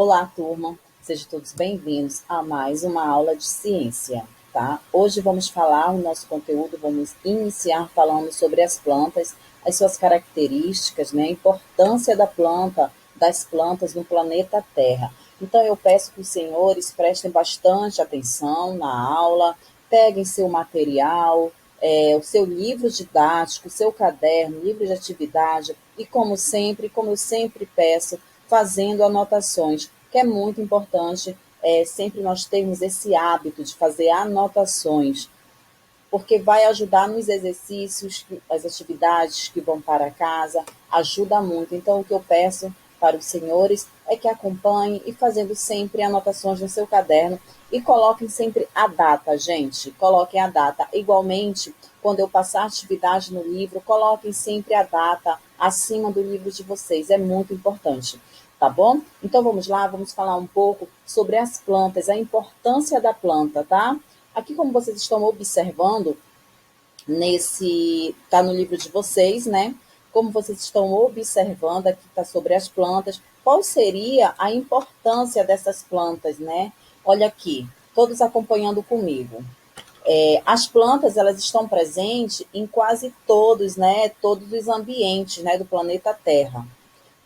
Olá, turma. Sejam todos bem-vindos a mais uma aula de ciência, tá? Hoje vamos falar o nosso conteúdo, vamos iniciar falando sobre as plantas, as suas características, né? A importância das plantas no planeta Terra. Então, eu peço que os senhores prestem bastante atenção na aula, peguem seu material, o seu livro didático, o seu caderno, livro de atividade, e como eu sempre peço, fazendo anotações, que é muito importante, sempre nós termos esse hábito de fazer anotações, porque vai ajudar nos exercícios, as atividades que vão para casa, ajuda muito. Então, o que eu peço para os senhores é que acompanhem e fazendo sempre anotações no seu caderno e coloquem sempre a data, gente. Coloquem a data. Igualmente, quando eu passar atividade no livro, coloquem sempre a data acima do livro de vocês. É muito importante. Tá bom? Então vamos lá, vamos falar um pouco sobre as plantas, a importância da planta, tá? Aqui, como vocês estão observando, está no livro de vocês, né? Como vocês estão observando, aqui está sobre as plantas, qual seria a importância dessas plantas, né? Olha aqui, todos acompanhando comigo. As plantas, elas estão presentes em quase todos, né? Todos os ambientes, né? Do planeta Terra,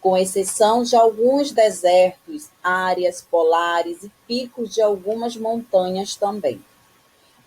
com exceção de alguns desertos, áreas polares e picos de algumas montanhas também.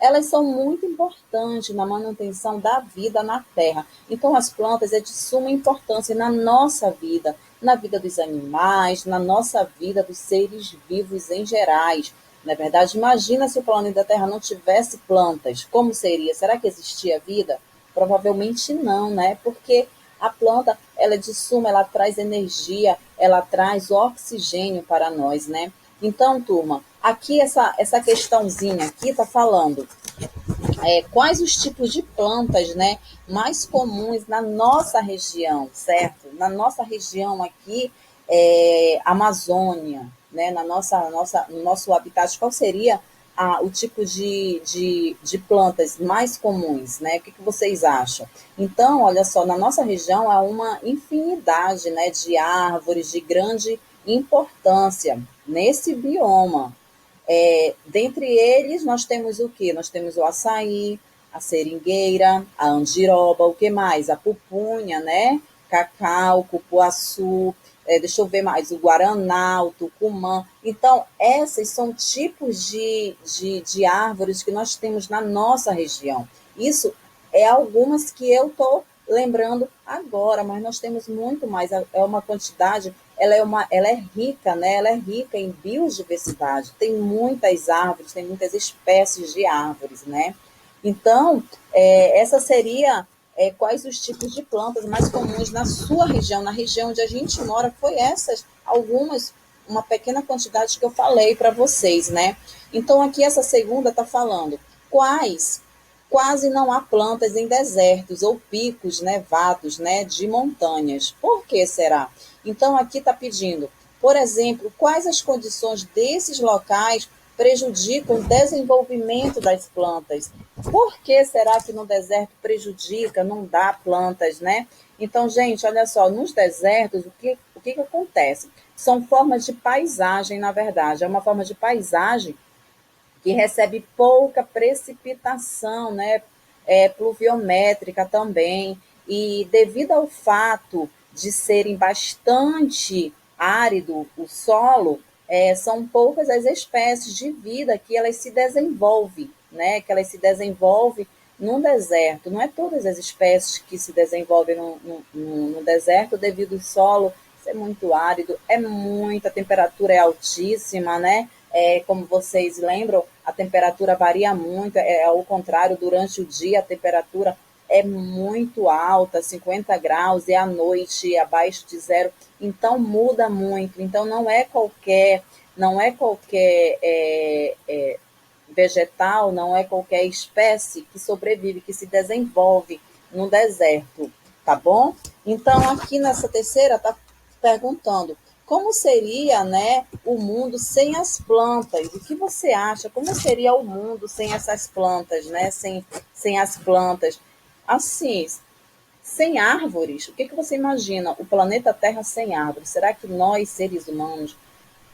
Elas são muito importantes na manutenção da vida na Terra. Então, as plantas é de suma importância na nossa vida, na vida dos animais, na nossa vida dos seres vivos em gerais. Na verdade, imagina se o planeta Terra não tivesse plantas, como seria? Será que existia vida? Provavelmente não, né? Porque a planta, ela é de suma, ela traz energia, ela traz oxigênio para nós, né? Então, turma, aqui essa questãozinha aqui está falando quais os tipos de plantas, né, mais comuns na nossa região, certo? Na nossa região aqui, Amazônia, né, no nosso habitat, qual seria o tipo de plantas mais comuns, né? O que vocês acham? Então, olha só, na nossa região há uma infinidade, né, de árvores de grande importância nesse bioma. Dentre eles, nós temos o quê? Nós temos o açaí, a seringueira, a andiroba, o que mais? A pupunha, né? Cacau, cupuaçu, deixa eu ver mais, o guaraná, o tucumã. Então, esses são tipos de árvores que nós temos na nossa região. Isso é algumas que eu estou lembrando agora, mas nós temos muito mais, é uma quantidade, ela é rica, né? Ela é rica em biodiversidade, tem muitas árvores, tem muitas espécies de árvores, né? Então, essa seria quais os tipos de plantas mais comuns na sua região, na região onde a gente mora, foi essas, algumas, uma pequena quantidade que eu falei para vocês, né? Então, aqui essa segunda está falando quais quase não há plantas em desertos ou picos nevados, né, de montanhas. Por que será? Então, aqui está pedindo, por exemplo, quais as condições desses locais prejudicam o desenvolvimento das plantas? Por que será que no deserto prejudica, não dá plantas, né? Então, gente, olha só, nos desertos, o que acontece? São formas de paisagem, na verdade. É uma forma de paisagem que recebe pouca precipitação, né, pluviométrica também, e devido ao fato de serem bastante árido o solo, são poucas as espécies de vida que elas se desenvolvem, né, que elas se desenvolvem no deserto. Não é todas as espécies que se desenvolvem no deserto devido ao solo ser muito árido, a temperatura é altíssima, né? Como vocês lembram, a temperatura varia muito, ao contrário, durante o dia a temperatura é muito alta, 50 graus, e à noite abaixo de zero, então muda muito. Então não é qualquer vegetal, não é qualquer espécie que sobrevive, que se desenvolve no deserto, tá bom? Então, aqui nessa terceira está perguntando como seria, né, o mundo sem as plantas? O que você acha? Como seria o mundo sem essas plantas, né? Sem as plantas? Assim, sem árvores, o que você imagina? O planeta Terra sem árvores? Será que nós, seres humanos,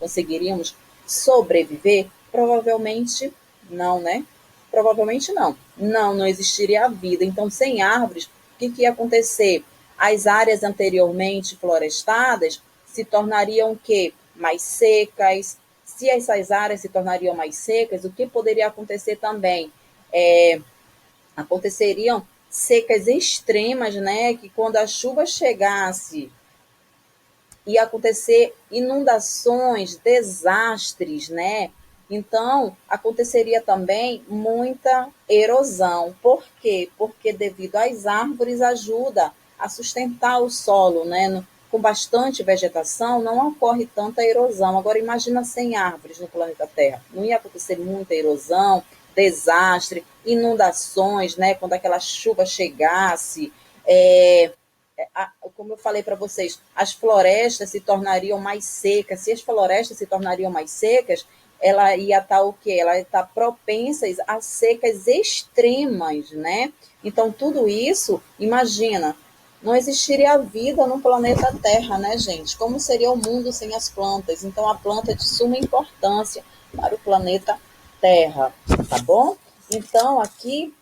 conseguiríamos sobreviver? Provavelmente não, né? Provavelmente não. Não existiria a vida. Então, sem árvores, o que ia acontecer? As áreas anteriormente florestadas se tornariam o quê? Mais secas. Se essas áreas se tornariam mais secas, o que poderia acontecer também? Aconteceriam secas extremas, né? Que quando a chuva chegasse, ia acontecer inundações, desastres, né? Então, aconteceria também muita erosão. Por quê? Porque devido às árvores ajuda a sustentar o solo, né? Com bastante vegetação, não ocorre tanta erosão. Agora, imagina sem árvores no planeta Terra. Não ia acontecer muita erosão, desastre, inundações, né? Quando aquela chuva chegasse, como eu falei para vocês, as florestas se tornariam mais secas. Se as florestas se tornariam mais secas, ela ia estar o quê? Ela ia estar propensas a secas extremas, né? Então, tudo isso, imagina, não existiria vida no planeta Terra, né, gente? Como seria o mundo sem as plantas? Então, a planta é de suma importância para o planeta Terra, tá bom? Então, aqui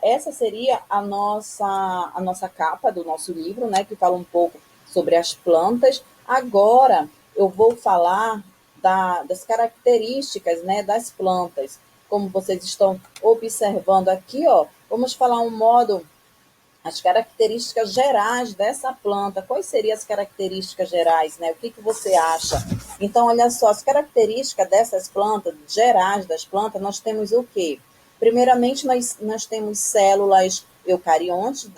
essa seria a nossa capa do nosso livro, né, que fala um pouco sobre as plantas. Agora eu vou falar das características, né, das plantas. Como vocês estão observando aqui, ó, vamos falar um modo as características gerais dessa planta. Quais seriam as características gerais, né? O que você acha? Então, olha só, as características dessas plantas, gerais das plantas, nós temos o quê? Primeiramente, nós temos células eucariontes,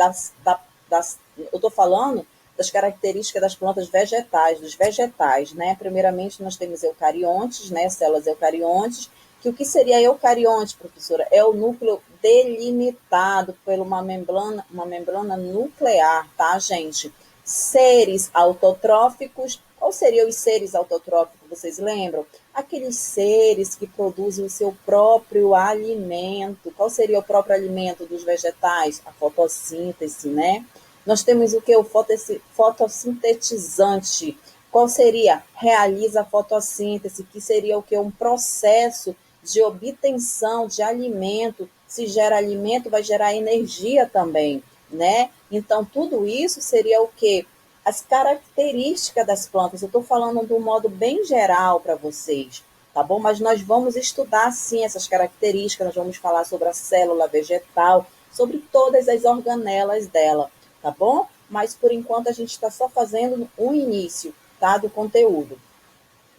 eu estou falando das características das plantas vegetais, dos vegetais, né? Primeiramente, nós temos eucariontes, né? Células eucariontes, que o que seria eucarionte, professora? É o núcleo delimitado por uma membrana nuclear, tá, gente? Seres autotróficos, qual seriam os seres autotróficos, vocês lembram? Aqueles seres que produzem o seu próprio alimento. Qual seria o próprio alimento dos vegetais? A fotossíntese, né? Nós temos o que? O fotossintetizante. Qual seria? Realiza a fotossíntese, que seria o que? Um processo de obtenção de alimento. Se gera alimento, vai gerar energia também, né? Então, tudo isso seria o quê? As características das plantas. Eu estou falando de um modo bem geral para vocês, tá bom? Mas nós vamos estudar, sim, essas características, nós vamos falar sobre a célula vegetal, sobre todas as organelas dela, tá bom? Mas, por enquanto, a gente está só fazendo um início, tá, do conteúdo.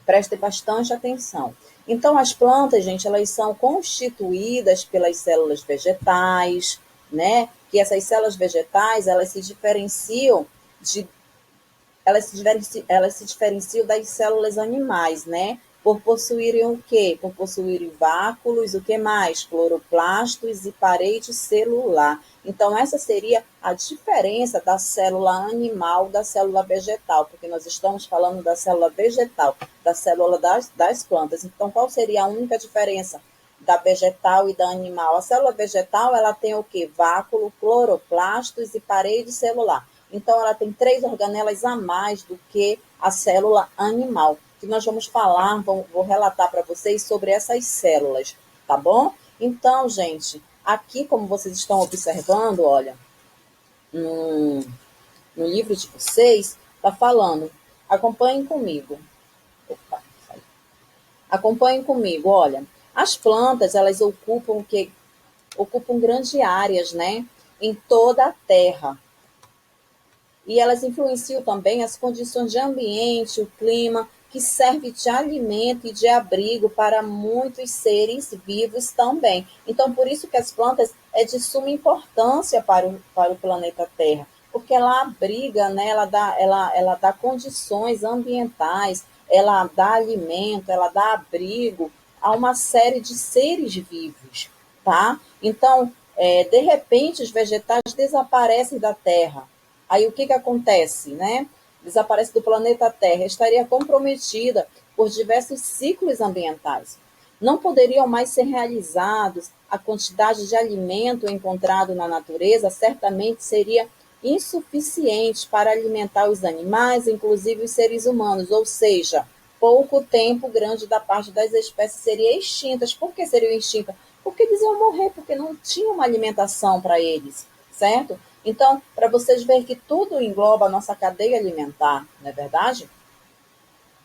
Preste bastante atenção. Então, as plantas, gente, elas são constituídas pelas células vegetais, né? Que essas células vegetais, de elas se diferenciam das células animais, né? Por possuírem o quê? Por possuírem váculos, o que mais? Cloroplastos e parede celular. Então, essa seria a diferença da célula animal da célula vegetal, porque nós estamos falando da célula vegetal, da célula das plantas. Então, qual seria a única diferença da vegetal e da animal? A célula vegetal, ela tem o quê? Váculo, cloroplastos e parede celular. Então, ela tem 3 organelas a mais do que a célula animal, que nós vamos falar, vou relatar para vocês sobre essas células, tá bom? Então, gente, aqui, como vocês estão observando, olha, no livro de vocês, está falando, acompanhem comigo. Opa, acompanhem comigo, olha, as plantas, elas ocupam grandes áreas, né, em toda a Terra. E elas influenciam também as condições de ambiente, o clima, que serve de alimento e de abrigo para muitos seres vivos também. Então, por isso que as plantas é de suma importância para o planeta Terra, porque ela abriga, né? Ela dá condições ambientais, ela dá alimento, ela dá abrigo a uma série de seres vivos, tá? Então, de repente, os vegetais desaparecem da Terra. Aí o que acontece, né? Desaparece do planeta Terra, estaria comprometida por diversos ciclos ambientais. Não poderiam mais ser realizados, a quantidade de alimento encontrado na natureza certamente seria insuficiente para alimentar os animais, inclusive os seres humanos, ou seja, pouco tempo, grande da parte das espécies seria extintas. Por que seriam extintas? Porque eles iam morrer, porque não tinha uma alimentação para eles, certo? Então, para vocês verem que tudo engloba a nossa cadeia alimentar, não é verdade?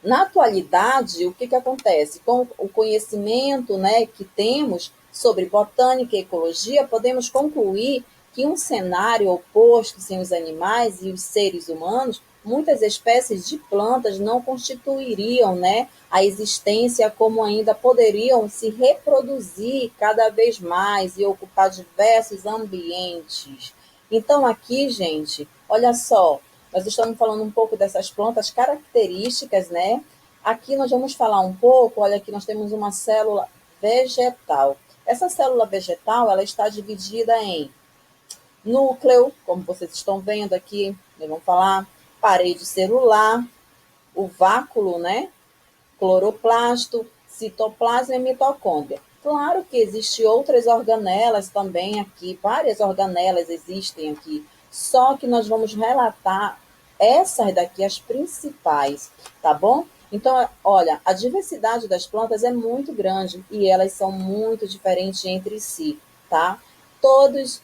Na atualidade, o que, que acontece? Com o conhecimento, né, que temos sobre botânica e ecologia, podemos concluir que um cenário oposto sem os animais e os seres humanos, muitas espécies de plantas não constituiriam, né, a existência como ainda poderiam se reproduzir cada vez mais e ocupar diversos ambientes. Então, aqui, gente, olha só, nós estamos falando um pouco dessas plantas características, né? Aqui nós vamos falar um pouco, olha aqui nós temos uma célula vegetal. Essa célula vegetal, ela está dividida em núcleo, como vocês estão vendo aqui, nós vamos falar, parede celular, o váculo, né? Cloroplasto, citoplasma e mitocôndria. Claro que existem outras organelas também aqui, várias organelas existem aqui, só que nós vamos relatar essas daqui, as principais, tá bom? Então, olha, a diversidade das plantas é muito grande e elas são muito diferentes entre si, tá? Todos,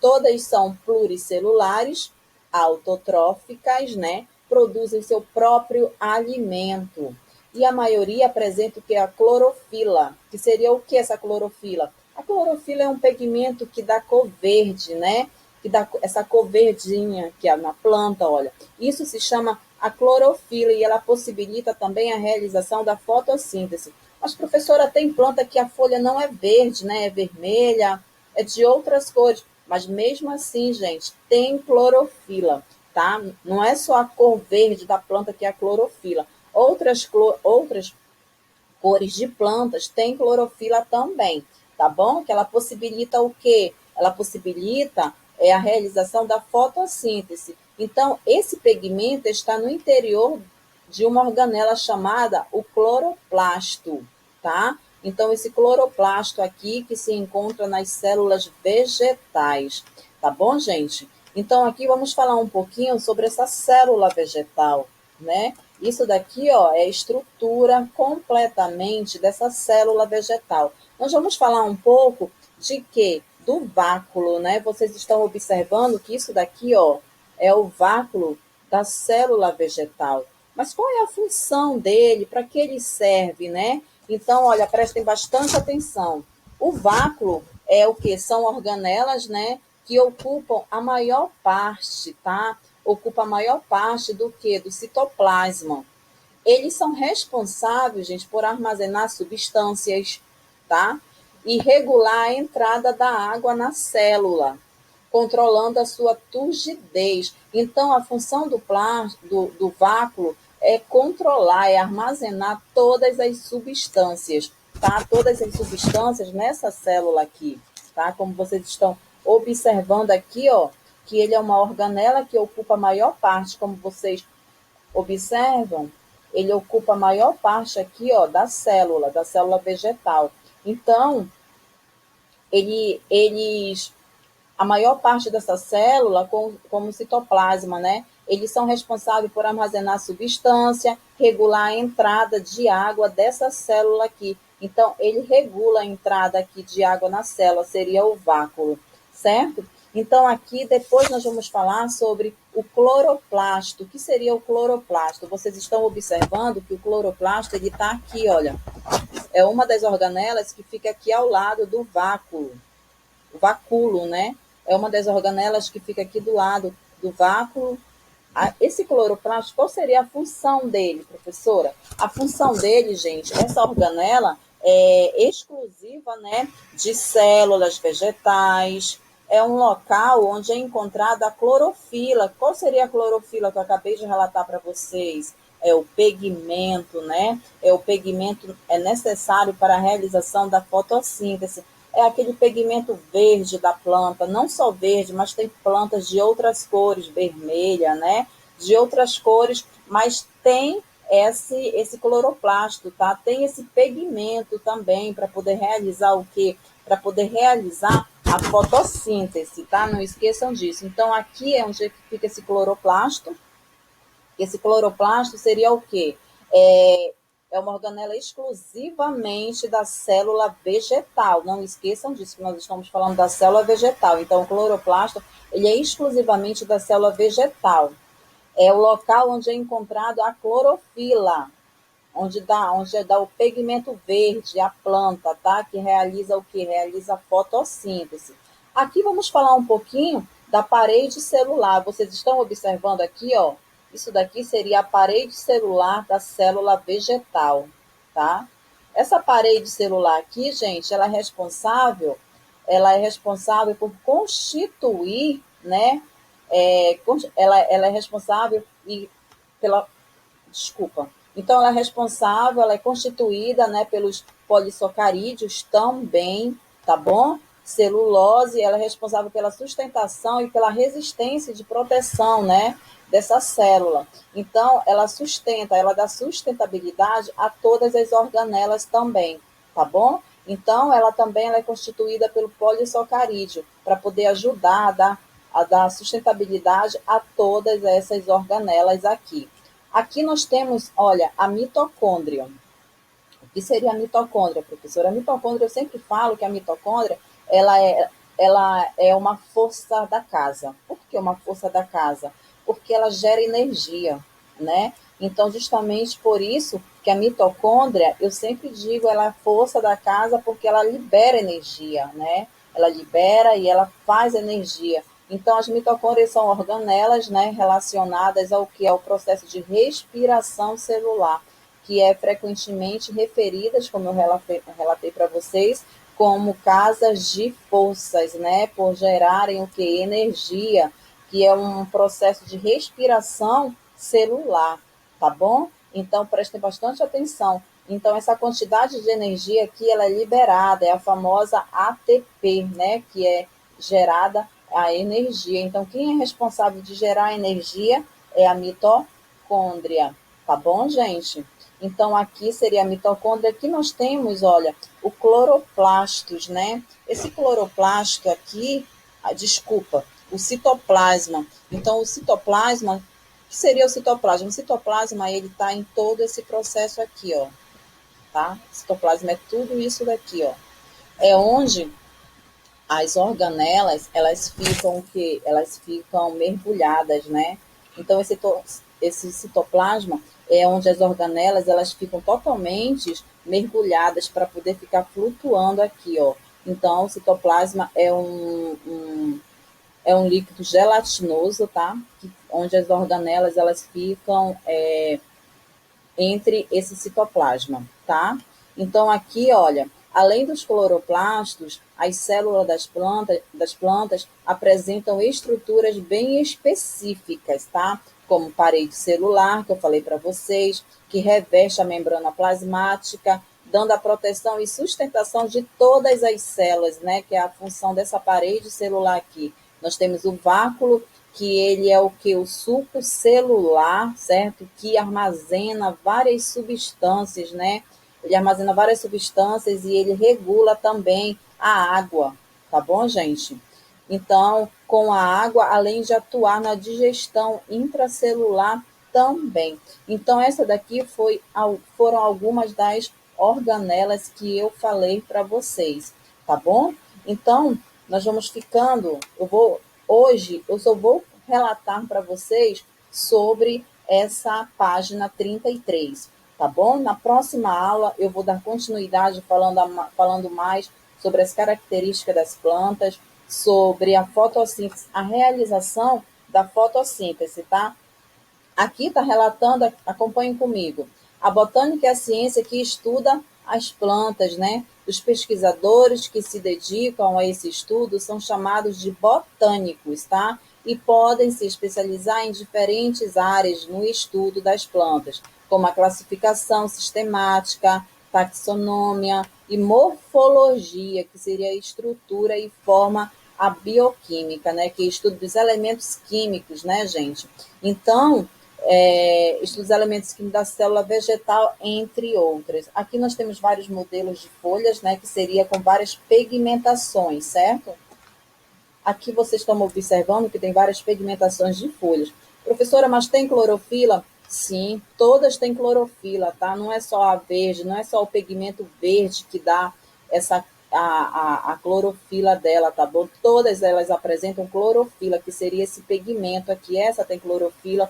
todas são pluricelulares, autotróficas, né? Produzem seu próprio alimento. E a maioria apresenta o que é a clorofila, que seria o que essa clorofila? A clorofila é um pigmento que dá cor verde, né? Que dá essa cor verdinha que é na planta, olha. Isso se chama a clorofila e ela possibilita também a realização da fotossíntese. Mas, professora, tem planta que a folha não é verde, né? É vermelha, é de outras cores. Mas mesmo assim, gente, tem clorofila, tá? Não é só a cor verde da planta que é a clorofila. Outras cores de plantas têm clorofila também, tá bom? Que ela possibilita o quê? Ela possibilita a realização da fotossíntese. Então, esse pigmento está no interior de uma organela chamada o cloroplasto, tá? Então, esse cloroplasto aqui que se encontra nas células vegetais, tá bom, gente? Então, aqui vamos falar um pouquinho sobre essa célula vegetal, né? Isso daqui, ó, é a estrutura completamente dessa célula vegetal. Nós vamos falar um pouco de quê? Do váculo, né? Vocês estão observando que isso daqui, ó, é o váculo da célula vegetal. Mas qual é a função dele? Para que ele serve, né? Então, olha, prestem bastante atenção. O váculo é o que? São organelas, né? Que ocupam a maior parte, tá? Ocupa a maior parte do que? Do citoplasma. Eles são responsáveis, gente, por armazenar substâncias, tá? E regular a entrada da água na célula, controlando a sua turgidez. Então, a função do vácuo é controlar, é armazenar todas as substâncias, tá? Todas as substâncias nessa célula aqui, tá? Como vocês estão observando aqui, ó, que ele é uma organela que ocupa a maior parte, como vocês observam, ele ocupa a maior parte aqui, ó, da célula vegetal. Então, eles, a maior parte dessa célula, como citoplasma, né? Eles são responsáveis por armazenar substância, regular a entrada de água dessa célula aqui. Então, ele regula a entrada aqui de água na célula, seria o vácuo, certo? Então, aqui depois nós vamos falar sobre o cloroplasto. O que seria o cloroplasto? Vocês estão observando que o cloroplasto ele está aqui, olha. É uma das organelas que fica aqui ao lado do vácuo. O vacúolo, né? É uma das organelas que fica aqui do lado do vácuo. Esse cloroplasto, qual seria a função dele, professora? A função dele, gente, essa organela é exclusiva, né, de células vegetais, é um local onde é encontrada a clorofila. Qual seria a clorofila que eu acabei de relatar para vocês? É o pigmento, né? É o pigmento é necessário para a realização da fotossíntese. É aquele pigmento verde da planta, não só verde, mas tem plantas de outras cores, vermelha, né? De outras cores, mas tem esse cloroplasto, tá? Tem esse pigmento também para poder realizar o quê? Para poder realizar a fotossíntese, tá? Não esqueçam disso. Então, aqui é onde fica esse cloroplasto. Esse cloroplasto seria o quê? é uma organela exclusivamente da célula vegetal. Não esqueçam disso, que nós estamos falando da célula vegetal. Então, o cloroplasto, ele é exclusivamente da célula vegetal. É o local onde é encontrado a clorofila, onde dá o pigmento verde, a planta, tá? Que realiza o que? Realiza a fotossíntese. Aqui vamos falar um pouquinho da parede celular. Vocês estão observando aqui, ó? Isso daqui seria a parede celular da célula vegetal, tá? Essa parede celular aqui, gente, ela é responsável por constituir, né? Ela é responsável pela desculpa. Então, ela é responsável, ela é constituída, né, pelos polissacarídeos também, tá bom? Celulose, ela é responsável pela sustentação e pela resistência de proteção, né, dessa célula. Então, ela dá sustentabilidade a todas as organelas também, tá bom? Então, ela é constituída pelo polissacarídeo, para poder ajudar a dar sustentabilidade a todas essas organelas aqui. Aqui nós temos, olha, a mitocôndria. O que seria a mitocôndria, professora? A mitocôndria, eu sempre falo que a mitocôndria, ela é uma força da casa. Por que uma força da casa? Porque ela gera energia, né? Então, justamente por isso que a mitocôndria, eu sempre digo, ela é a força da casa porque ela libera energia, né? Ela libera e ela faz energia. Então, as mitocôndrias são organelas, né, relacionadas ao que é o processo de respiração celular, que é frequentemente referidas, como eu relatei para vocês, como casas de forças, né, por gerarem o que? Energia, que é um processo de respiração celular, tá bom? Então, prestem bastante atenção. Então, essa quantidade de energia aqui, ela é liberada, é a famosa ATP, né, que é gerada a energia. Então, quem é responsável de gerar energia é a mitocôndria, tá bom, gente? Então, aqui seria a mitocôndria. Aqui nós temos, olha, o cloroplastos, né? Esse cloroplasto aqui, desculpa, o citoplasma. Então, o citoplasma, o que seria o citoplasma? O citoplasma, ele está em todo esse processo aqui, ó, tá? O citoplasma é tudo isso daqui, ó. É onde as organelas, elas ficam mergulhadas, né? Então, esse citoplasma é onde as organelas, elas ficam totalmente mergulhadas para poder ficar flutuando aqui, ó. Então, o citoplasma é um líquido gelatinoso, tá? Onde as organelas, elas ficam entre esse citoplasma, tá? Então, aqui, olha, além dos cloroplastos, as células das plantas apresentam estruturas bem específicas, tá? Como parede celular, que eu falei para vocês, que reveste a membrana plasmática, dando a proteção e sustentação de todas as células, né? Que é a função dessa parede celular aqui. Nós temos o vácuo, que ele é o que? O suco celular, certo? Que armazena várias substâncias, né? Ele armazena várias substâncias e ele regula também a água, tá bom, gente? Então, com a água, além de atuar na digestão intracelular também. Então, essa daqui foram algumas das organelas que eu falei para vocês, tá bom? Então, nós vamos ficando, hoje eu só vou relatar para vocês sobre essa página 33, tá bom? Na próxima aula eu vou dar continuidade falando mais sobre as características das plantas, sobre a fotossíntese, a realização da fotossíntese, tá? Aqui está relatando, acompanhem comigo. A botânica é a ciência que estuda as plantas, né? Os pesquisadores que se dedicam a esse estudo são chamados de botânicos, tá? E podem se especializar em diferentes áreas no estudo das plantas, como a classificação sistemática, taxonomia e morfologia, que seria a estrutura e forma a bioquímica, né? Que é estudo dos elementos químicos, né, gente? Então, estudos elementos químicos da célula vegetal, entre outras. Aqui nós temos vários modelos de folhas, né, que seria com várias pigmentações, certo? Aqui vocês estão observando que tem várias pigmentações de folhas. Professora, mas tem clorofila? Sim, todas têm clorofila, tá? Não é só a verde, não é só o pigmento verde que dá essa a clorofila dela, tá bom? Todas elas apresentam clorofila, que seria esse pigmento aqui. Essa tem clorofila,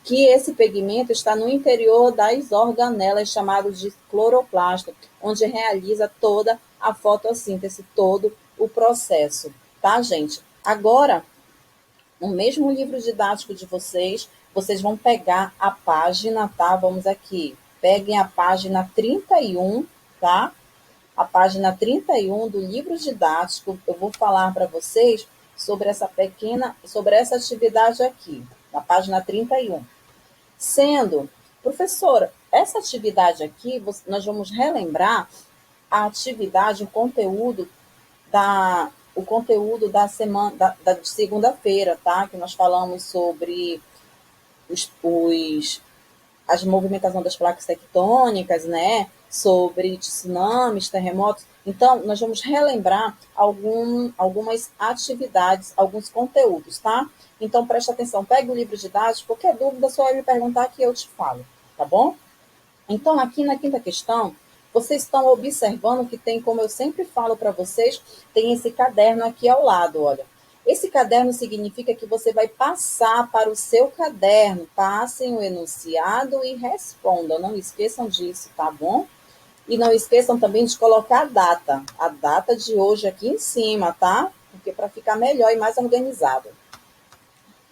que esse pigmento está no interior das organelas, chamados de cloroplasto, onde realiza toda a fotossíntese, todo o processo, tá, gente? Agora, no mesmo livro didático de vocês, vocês vão pegar a página, tá? Vamos aqui. Peguem a página 31, tá? A página 31 do livro didático. Eu vou falar para vocês sobre essa atividade aqui, na página 31. Sendo, professora, essa atividade aqui, nós vamos relembrar a atividade, o conteúdo da semana, da segunda-feira, tá? Que nós falamos sobre os, os, as movimentações das placas tectônicas, né? Sobre tsunamis, terremotos. Então, nós vamos relembrar algumas atividades, alguns conteúdos, tá? Então, preste atenção, pegue o livro didático, qualquer dúvida, só me perguntar que eu te falo, tá bom? Então, aqui na quinta questão, vocês estão observando que tem, como eu sempre falo para vocês, tem esse caderno aqui ao lado, olha. Esse caderno significa que você vai passar para o seu caderno, passem o enunciado e respondam. Não esqueçam disso, tá bom? E não esqueçam também de colocar a data de hoje aqui em cima, tá? Porque para ficar melhor e mais organizado.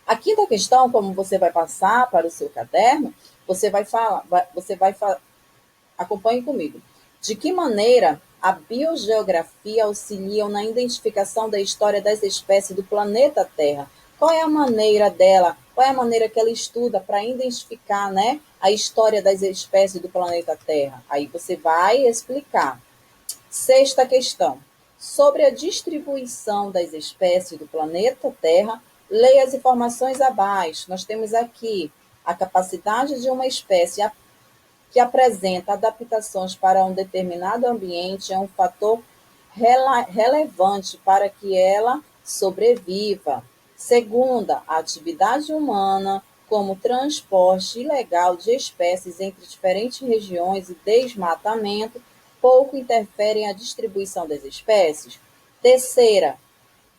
A quinta questão, como você vai passar para o seu caderno, você vai falar, acompanhe comigo. De que maneira a biogeografia auxilia na identificação da história das espécies do planeta Terra? Qual é a maneira dela? Qual é a maneira que ela estuda para identificar, né, a história das espécies do planeta Terra? Aí você vai explicar. Sexta questão. Sobre a distribuição das espécies do planeta Terra, leia as informações abaixo. Nós temos aqui a capacidade de uma espécie que apresenta adaptações para um determinado ambiente é um fator relevante para que ela sobreviva. Segunda, a atividade humana, como transporte ilegal de espécies entre diferentes regiões e desmatamento, pouco interferem na distribuição das espécies. Terceira,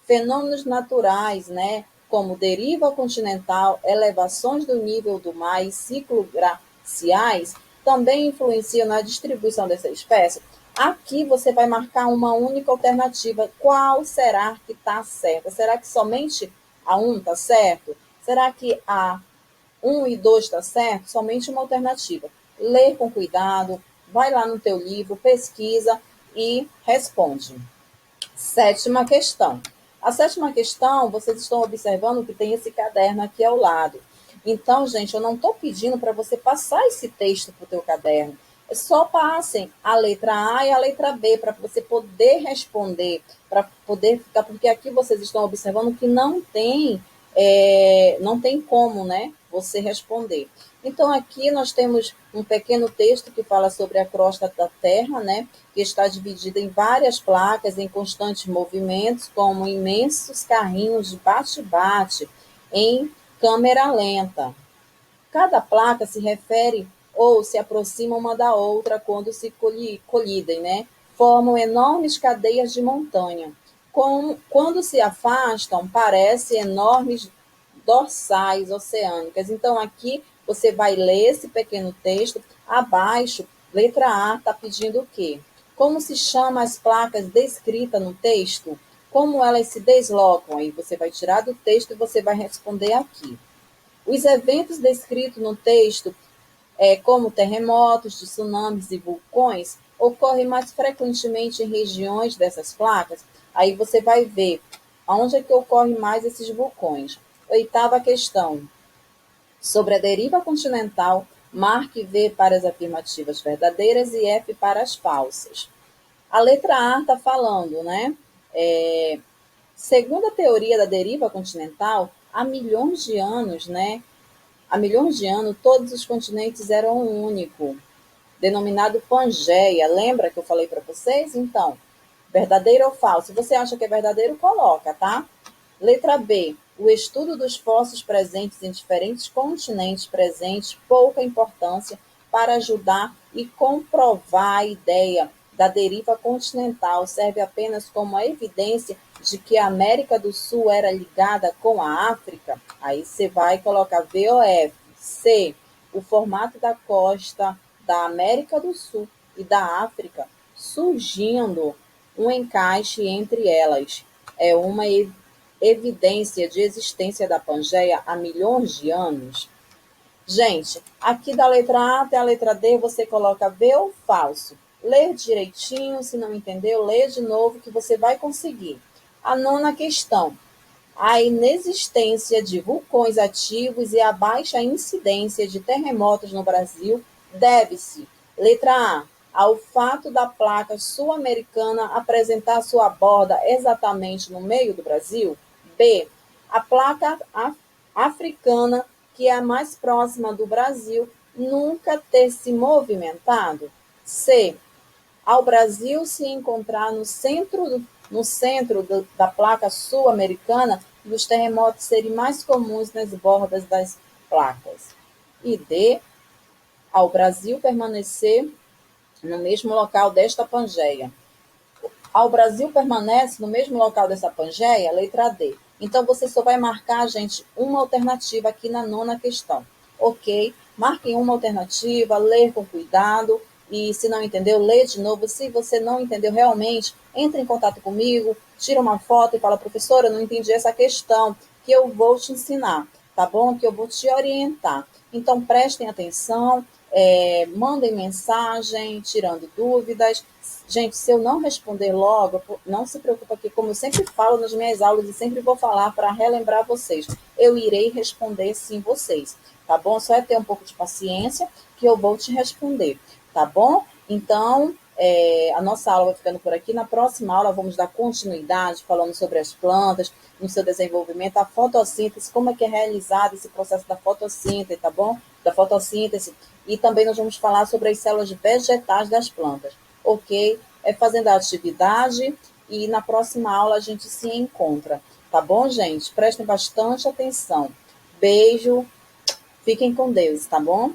fenômenos naturais, né, como deriva continental, elevações do nível do mar e ciclos glaciais, também influenciam na distribuição dessa espécie. Aqui você vai marcar uma única alternativa. Qual será que está certa? Será que somente a 1 está certo? Será que a 1 e 2 está certo? Somente uma alternativa. Lê com cuidado, vai lá no teu livro, pesquisa e responde. Sétima questão. A sétima questão, vocês estão observando que tem esse caderno aqui ao lado. Então, gente, eu não estou pedindo para você passar esse texto para o teu caderno. Só passem a letra A e a letra B para você poder responder, para poder ficar, porque aqui vocês estão observando que não tem como, né, você responder. Então, aqui nós temos um pequeno texto que fala sobre a crosta da Terra, né, que está dividida em várias placas em constantes movimentos, como imensos carrinhos de bate-bate em câmera lenta. Cada placa se refere ou se aproxima uma da outra quando se colidem, né? Formam enormes cadeias de montanha. Quando se afastam, parecem enormes dorsais oceânicas. Então, aqui você vai ler esse pequeno texto. Abaixo, letra A está pedindo o quê? Como se chama as placas descritas no texto? Como elas se deslocam? Aí você vai tirar do texto e você vai responder aqui. Os eventos descritos no texto, como terremotos, tsunamis e vulcões, ocorrem mais frequentemente em regiões dessas placas. Aí você vai ver onde é que ocorrem mais esses vulcões. Oitava questão. Sobre a deriva continental, marque V para as afirmativas verdadeiras e F para as falsas. A letra A está falando, né? Segundo a teoria da deriva continental, há milhões de anos, né? Há milhões de anos, todos os continentes eram um único, denominado Pangeia. Lembra que eu falei para vocês? Então, verdadeiro ou falso? Se você acha que é verdadeiro, coloca, tá? Letra B. O estudo dos fósseis presentes em diferentes continentes presentes pouca importância para ajudar e comprovar a ideia da deriva continental, serve apenas como a evidência de que a América do Sul era ligada com a África. Aí você vai colocar VOF. C. O formato da costa da América do Sul e da África, surgindo um encaixe entre elas. É uma evidência de existência da Pangeia há milhões de anos. Gente, aqui da letra A até a letra D, você coloca V ou falso. Ler direitinho, se não entendeu, lê de novo que você vai conseguir. A nona questão. A inexistência de vulcões ativos e a baixa incidência de terremotos no Brasil deve-se, letra A, ao fato da placa sul-americana apresentar sua borda exatamente no meio do Brasil. B, a placa africana, que é a mais próxima do Brasil, nunca ter se movimentado. C, ao Brasil se encontrar no centro da placa sul-americana e os terremotos serem mais comuns nas bordas das placas. E D, ao Brasil permanecer no mesmo local desta Pangeia. Ao Brasil permanece no mesmo local dessa Pangeia, letra D. Então, você só vai marcar, gente, uma alternativa aqui na nona questão. Ok? Marquem uma alternativa, ler com cuidado. E se não entendeu, lê de novo. Se você não entendeu realmente, entre em contato comigo, tira uma foto e fala, professora, eu não entendi essa questão, que eu vou te ensinar, tá bom? Que eu vou te orientar. Então, prestem atenção, mandem mensagem, tirando dúvidas. Gente, se eu não responder logo, não se preocupa que, como eu sempre falo nas minhas aulas e sempre vou falar para relembrar vocês, eu irei responder sim vocês, tá bom? Só é ter um pouco de paciência que eu vou te responder, tá bom? Então, a nossa aula vai ficando por aqui. Na próxima aula vamos dar continuidade falando sobre as plantas, no seu desenvolvimento, a fotossíntese, como é que é realizado esse processo da fotossíntese, tá bom? Da fotossíntese. E também nós vamos falar sobre as células vegetais das plantas, ok? Fazendo a atividade e na próxima aula a gente se encontra, tá bom, gente? Prestem bastante atenção. Beijo, fiquem com Deus, tá bom?